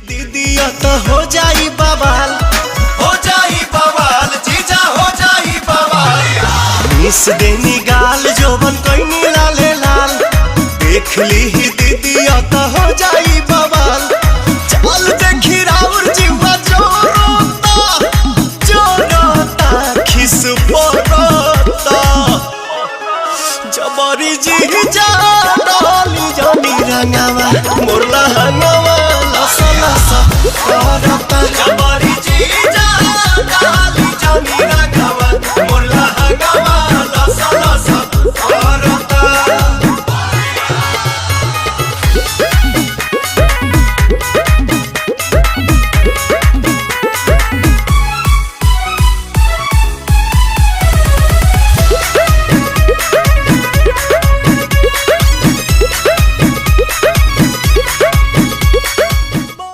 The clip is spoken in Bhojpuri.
दीदिया तो हो जाई बवाल, हो जाई बवाल, जीजा हो जाई बवाल। मिस देनी गाल जोबन कोई लाले लाल, देख ली ही दीदिया तो हो जाई बवाल। चल देखी राउर जीवा जोरोता खिस पोरोता, जबरी जी जा डाली जानी रंगावा मोर लहंगा